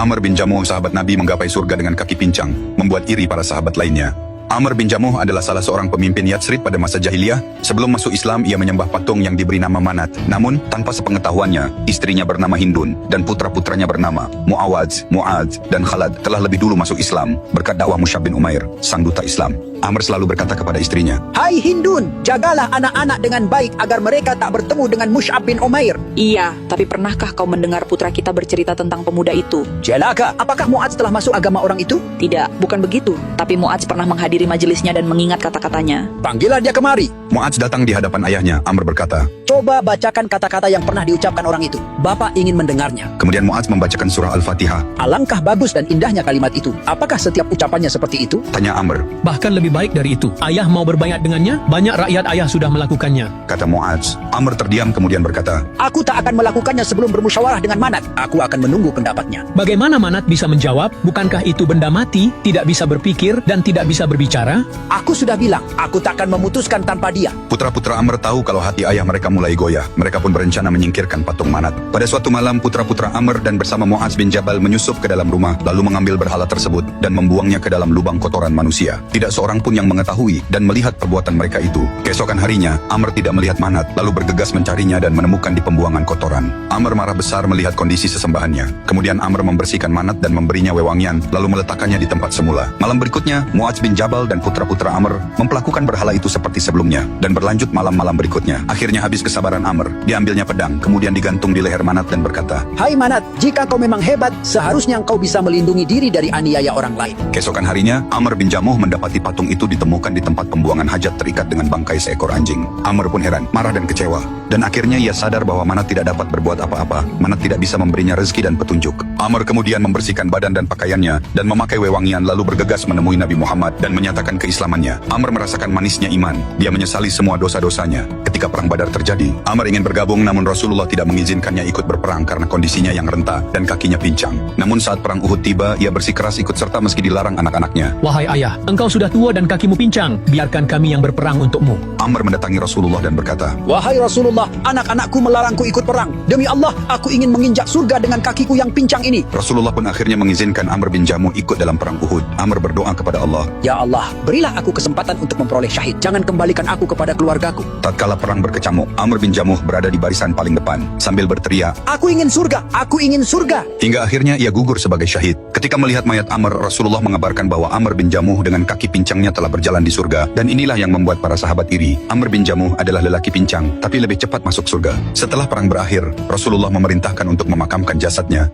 Amr bin Jamuh, sahabat Nabi, menggapai surga dengan kaki pincang, membuat iri para sahabat lainnya. Amr bin Jamuh adalah salah seorang pemimpin Yatsrib pada masa jahiliyah. Sebelum masuk Islam, ia menyembah patung yang diberi nama Manat. Namun, tanpa sepengetahuannya, istrinya bernama Hindun dan putra-putranya bernama Mu'awadz, Mu'adz, dan Khalad telah lebih dulu masuk Islam berkat dakwah Mus'ab bin Umair, sang duta Islam. Amr selalu berkata kepada istrinya, "Hai Hindun, jagalah anak-anak dengan baik agar mereka tak bertemu dengan Mus'ab bin Umair." Iya, tapi pernahkah kau mendengar putra kita bercerita tentang pemuda itu? Celaka, apakah Mu'adz telah masuk agama orang itu? Tidak, bukan begitu. Tapi Mu'adz pernah menghadiri majelisnya dan mengingat kata-katanya. Panggillah dia kemari. Mu'adz datang di hadapan ayahnya. Amr berkata, Coba bacakan kata-kata yang pernah diucapkan orang itu. Bapak ingin mendengarnya. kemudian Mu'adz membacakan surah Al-Fatihah. Alangkah bagus dan indahnya kalimat itu. Apakah setiap ucapannya seperti itu? Tanya Amr. Bahkan lebih baik dari itu. Ayah mau berbayat dengannya? Banyak rakyat ayah sudah melakukannya. Kata Mu'adz. Amr terdiam kemudian berkata, Aku tak akan melakukannya sebelum bermusyawarah dengan Manat. Aku akan menunggu pendapatnya. Bagaimana Manat bisa menjawab? Bukankah itu benda mati, tidak bisa berpikir dan tidak bisa berbicara? Aku sudah bilang, aku tak akan memutuskan tanpa dia. putra-putra Amr tahu kalau hati ayah mereka mulai goyah. Mereka pun berencana menyingkirkan patung Manat. Pada suatu malam, putra-putra Amr dan bersama Mu'adz bin Jabal menyusup ke dalam rumah, lalu mengambil berhala tersebut dan membuangnya ke dalam lubang kotoran manusia. Tidak seorang pun yang mengetahui dan melihat perbuatan mereka itu. Keesokan harinya, Amr tidak melihat Manat, lalu bergegas mencarinya dan menemukan di pembuangan kotoran. Amr marah besar melihat kondisi sesembahannya. Kemudian Amr membersihkan Manat dan memberinya wewangian, lalu meletakkannya di tempat semula. Malam berikutnya, Mu'adz bin Jabal dan putra-putra Amr memperlakukan berhala itu seperti sebelumnya, dan berlanjut malam-malam berikutnya. Akhirnya habis kesabaran Amr, diambilnya pedang, kemudian digantung di leher Manat dan berkata, Hai Manat, jika kau memang hebat, seharusnya engkau bisa melindungi diri dari aniaya orang lain. Keesokan harinya, Amr bin Jamuh mendapati patung itu ditemukan di tempat pembuangan hajat terikat dengan bangkai seekor anjing. Amr pun heran, marah dan kecewa. Dan akhirnya ia sadar bahwa Manat tidak dapat berbuat apa-apa. Manat tidak bisa memberinya rezeki dan petunjuk. Amr kemudian membersihkan badan dan pakaiannya dan memakai wewangian, lalu bergegas menemui Nabi Muhammad dan menyatakan keislamannya. Amr merasakan manisnya iman. Dia menyesali semua dosa-dosanya. Ketika perang Badar terjadi, Amr ingin bergabung, namun Rasulullah tidak mengizinkannya ikut berperang karena kondisinya yang renta dan kakinya pincang. Namun saat perang Uhud tiba, ia bersikeras ikut serta meski dilarang anak-anaknya. Wahai ayah, engkau sudah tua dan kakimu pincang. Biarkan kami yang berperang untukmu. Amr mendatangi Rasulullah dan berkata, Wahai Rasulullah, anak-anakku melarangku ikut perang. Demi Allah, aku ingin menginjak surga dengan kakiku yang pincang ini. Rasulullah pun akhirnya mengizinkan Amr bin Jamuh ikut dalam perang Uhud. Amr berdoa kepada Allah, Ya Allah, berilah aku kesempatan untuk memperoleh syahid. Jangan kembalikan aku kepada keluargaku. tatkala perang berkecamuk, Amr bin Jamuh berada di barisan paling depan sambil berteriak, Aku ingin surga, aku ingin surga. hingga akhirnya ia gugur sebagai syahid. Ketika melihat mayat Amr, Rasulullah mengabarkan bahwa Amr bin Jamuh dengan kaki pincangnya telah berjalan di surga, dan inilah yang membuat para sahabat iri. Amr bin Jamuh adalah lelaki pincang, tapi lebih cepat masuk surga. Setelah perang berakhir, Rasulullah memerintahkan untuk memakamkan jasadnya